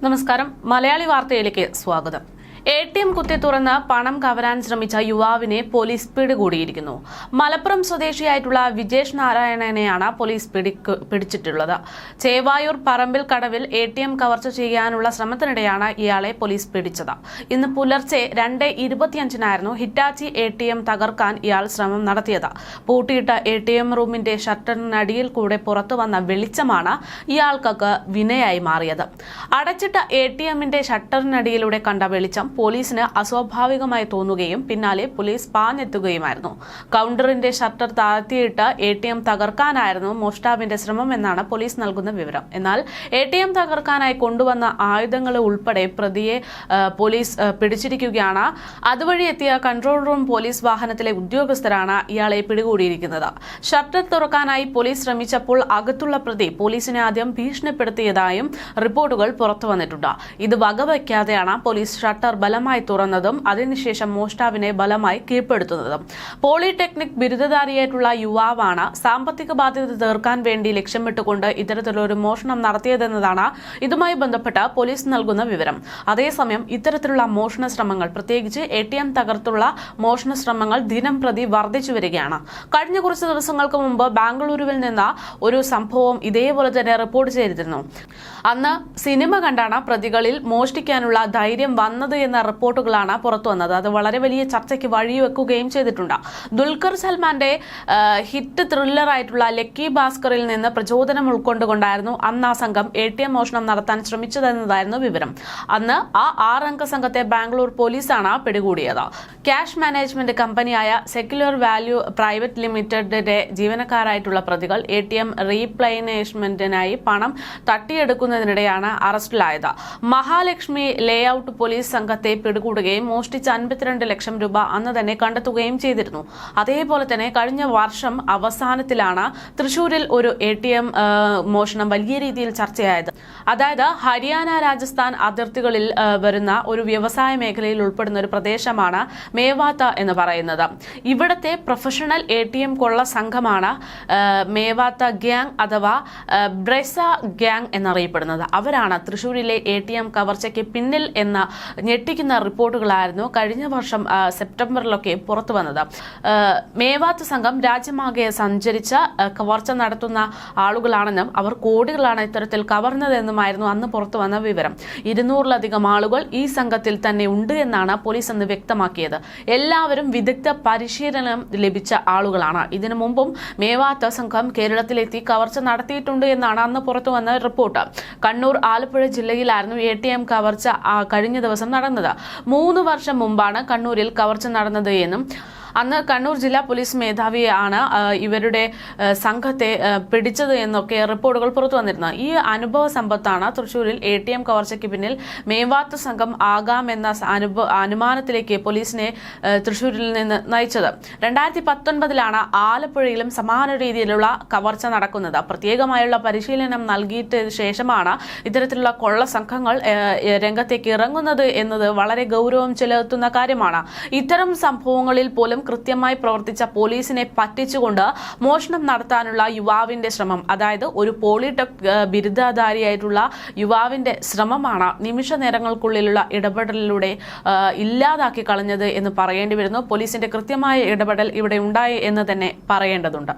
നമസ്കാരം. മലയാളി വാർത്തയിലേക്ക് സ്വാഗതം. ATM കുത്തി തുറന്ന് പണം കവരാൻ ശ്രമിച്ച യുവാവിനെ പോലീസ് പിടികൂടിയിരിക്കുന്നു. മലപ്പുറം സ്വദേശിയായിട്ടുള്ള വിജേഷ് നാരായണനെയാണ് പോലീസ് പിടിച്ചിട്ടുള്ളത്. ചേവായൂർ പറമ്പിൽ കടവിൽ ATM കവർച്ച ചെയ്യാനുള്ള ശ്രമത്തിനിടെയാണ് ഇയാളെ പോലീസ് പിടിച്ചത്. ഇന്ന് പുലർച്ചെ 2:25 ഹിറ്റാച്ചി ATM തകർക്കാൻ ഇയാൾ ശ്രമം നടത്തിയത്. പൂട്ടിയിട്ട ATM റൂമിന്റെ ഷട്ടറിനടിയിൽ കൂടെ പുറത്തു വന്ന വെളിച്ചമാണ് ഇയാൾക്കൊക്കെ വിനയായി മാറിയത്. അടച്ചിട്ട ATMന്റെ ഷട്ടറിനടിയിലൂടെ കണ്ട വെളിച്ചം പോലീസിന് അസ്വാഭാവികമായി തോന്നുകയും പിന്നാലെ പോലീസ് പാഞ്ഞെത്തുകയുമായിരുന്നു. കൗണ്ടറിന്റെ ഷട്ടർ താഴ്ത്തിയിട്ട് ATM തകർക്കാനായിരുന്നു മോഷ്ടാവിന്റെ ശ്രമം എന്നാണ് പോലീസ് നൽകുന്ന വിവരം. എന്നാൽ ATM തകർക്കാനായി കൊണ്ടുവന്ന ആയുധങ്ങൾ ഉൾപ്പെടെ പ്രതിയെ പോലീസ് പിടിച്ചിരിക്കുകയാണ്. അതുവഴി എത്തിയ കൺട്രോൾ റൂം പോലീസ് വാഹനത്തിലെ ഉദ്യോഗസ്ഥരാണ് ഇയാളെ പിടികൂടിയിരിക്കുന്നത്. ഷട്ടർ തുറക്കാനായി പോലീസ് ശ്രമിച്ചപ്പോൾ അകത്തുള്ള പ്രതി പോലീസിനെ ആദ്യം ഭീഷണിപ്പെടുത്തിയതായും റിപ്പോർട്ടുകൾ പുറത്തു വന്നിട്ടുണ്ട്. ഇത് വകവയ്ക്കാതെയാണ് പോലീസ് ഷട്ടർ ബലമായി തുറന്നതും അതിനുശേഷം മോഷ്ടാവിനെ ബലമായി കീഴ്പ്പെടുത്തുന്നതും. പോളിടെക്നിക് ബിരുദധാരിയായിട്ടുള്ള യുവാവാണ് സാമ്പത്തിക ബാധ്യത തീർക്കാൻ വേണ്ടി ലക്ഷ്യമിട്ടുകൊണ്ട് ഇത്തരത്തിലൊരു മോഷണം നടത്തിയതെന്നതാണ് ഇതുമായി ബന്ധപ്പെട്ട പോലീസ് നൽകുന്ന വിവരം. അതേസമയം ഇത്തരത്തിലുള്ള മോഷണ ശ്രമങ്ങൾ, പ്രത്യേകിച്ച് ATM തകർത്തുള്ള മോഷണ ശ്രമങ്ങൾ ദിനം പ്രതി വർദ്ധിച്ചു വരികയാണ്. കഴിഞ്ഞ കുറച്ച് ദിവസങ്ങൾക്ക് മുമ്പ് ബാംഗ്ലൂരുവിൽ നിന്ന് ഒരു സംഭവം ഇതേപോലെ തന്നെ റിപ്പോർട്ട് ചെയ്തിരുന്നു. അന്ന് സിനിമ കണ്ടാണ് പ്രതികളിൽ മോഷ്ടിക്കാനുള്ള ധൈര്യം വന്നത് എന്ന റിപ്പോർട്ടുകളാണ് പുറത്തു വന്നത്. അത് വളരെ വലിയ ചർച്ചയ്ക്ക് വഴിവെക്കുകയും ചെയ്തിട്ടുണ്ട്. ദുൽഖർ സൽമാന്റെ ഹിറ്റ് ത്രില്ലറായിട്ടുള്ള ലക്കി ഭാസ്കറിൽ നിന്ന് പ്രചോദനം ഉൾക്കൊണ്ടുകൊണ്ടായിരുന്നു അന്ന് ആ സംഘം ATM മോഷണം നടത്താൻ ശ്രമിച്ചതെന്നതായിരുന്നു വിവരം. അന്ന് ആ 6 അംഗ സംഘത്തെ ബാംഗ്ലൂർ പോലീസാണ് പിടികൂടിയത്. ക്യാഷ് മാനേജ്മെന്റ് കമ്പനിയായ സെക്യുലർ വാല്യൂ പ്രൈവറ്റ് ലിമിറ്റഡിന്റെ ജീവനക്കാരായിട്ടുള്ള പ്രതികൾ ATM റീപ്ലേസ്മെന്റിനായി പണം തട്ടിയെടുക്കുന്നതിനിടെയാണ് അറസ്റ്റിലായത്. മഹാലക്ഷ്മി ലേഔട്ട് പോലീസ് സംഘത്തെ പിടികൂടുകയും മോഷ്ടിച്ച 52 ലക്ഷം രൂപ അന്ന് തന്നെ കണ്ടെത്തുകയും ചെയ്തിരുന്നു. അതേപോലെ തന്നെ കഴിഞ്ഞ വർഷം അവസാനത്തിലാണ് തൃശൂരിൽ ഒരു ATM മോഷണം വലിയ രീതിയിൽ ചർച്ചയായത്. അതായത് ഹരിയാന രാജസ്ഥാൻ അതിർത്തികളിൽ വരുന്ന ഒരു വ്യവസായ മേഖലയിൽ ഉൾപ്പെടുന്ന ഒരു പ്രദേശമാണ് മേവാത്ത എന്ന് പറയുന്നത്. ഇവിടത്തെ പ്രൊഫഷണൽ ATM കൊള്ള സംഘമാണ് മേവാത്ത ഗ്യാങ് അഥവാ ബ്രെസ ഗ്യാങ് എന്നറിയപ്പെടുന്നത്. അവരാണ് തൃശൂരിലെ ATM കവർച്ചയ്ക്ക് പിന്നിൽ എന്ന ഞെട്ടിക്കുന്ന റിപ്പോർട്ടുകളായിരുന്നു കഴിഞ്ഞ വർഷം സെപ്റ്റംബറിലൊക്കെ പുറത്തു വന്നത്. മേവാത്ത് സംഘം രാജ്യമാകെ സഞ്ചരിച്ച് കവർച്ച നടത്തുന്ന ആളുകളാണെന്നും അവർ കോടികളാണ് ഇത്തരത്തിൽ കവർന്നതെന്നുമായിരുന്നു അന്ന് പുറത്തു വന്ന വിവരം. 200-ലധികം ആളുകൾ ഈ സംഘത്തിൽ തന്നെ ഉണ്ട് എന്നാണ് പോലീസ് അന്ന് വ്യക്തമാക്കിയത്. എല്ലാവരും വിദഗ്ധ പരിശീലനം ലഭിച്ച ആളുകളാണ്. ഇതിനു മുമ്പും മേവാത്ത സംഘം കേരളത്തിലെത്തി കവർച്ച നടത്തിയിട്ടുണ്ട് എന്നാണ് അന്ന് പുറത്തു വന്ന റിപ്പോർട്ട്. കണ്ണൂർ, ആലപ്പുഴ ജില്ലയിലായിരുന്നു ATM കവർച്ച കഴിഞ്ഞ ദിവസം നടന്നത്. 3 വർഷം മുമ്പാണ് കണ്ണൂരിൽ കവർച്ച നടന്നത് എന്നും അന്ന് കണ്ണൂർ ജില്ലാ പോലീസ് മേധാവിയാണ് ഇവരുടെ സംഘത്തെ പിടിച്ചത് എന്നൊക്കെ റിപ്പോർട്ടുകൾ പുറത്തു വന്നിരുന്നു. ഈ അനുഭവ സമ്പത്താണ് തൃശൂരിൽ ATM കവർച്ചയ്ക്ക് പിന്നിൽ മേവാത്ത് സംഘം ആകാമെന്ന അനുമാനത്തിലേക്ക് പോലീസിനെ തൃശൂരിൽ നിന്ന് നയിച്ചത്. 2019 ആലപ്പുഴയിലും സമാന രീതിയിലുള്ള കവർച്ച നടക്കുന്നത്. പ്രത്യേകമായുള്ള പരിശീലനം നൽകിയിട്ട് ശേഷമാണ് ഇത്തരത്തിലുള്ള കൊള്ള സംഘങ്ങൾ രംഗത്തേക്ക് ഇറങ്ങുന്നത് എന്നത് വളരെ ഗൗരവം ചെലുത്തുന്ന കാര്യമാണ്. ഇത്തരം സംഭവങ്ങളിൽ പോലും കൃത്യമായി പ്രവർത്തിച്ച പോലീസിനെ പറ്റിച്ചുകൊണ്ട് മോഷണം നടത്താനുള്ള യുവാവിന്റെ ശ്രമം, അതായത് ഒരു പോളിടെക് ബിരുദധാരിയായിട്ടുള്ള യുവാവിന്റെ ശ്രമമാണ് നിമിഷ നേരങ്ങൾക്കുള്ളിലുള്ള ഇടപെടലിലൂടെ ഇല്ലാതാക്കി കളഞ്ഞത് എന്ന് പറയേണ്ടി വരുന്നു. പോലീസിന്റെ കൃത്യമായ ഇടപെടൽ ഇവിടെ ഉണ്ടായി എന്ന് തന്നെ പറയേണ്ടതുണ്ട്.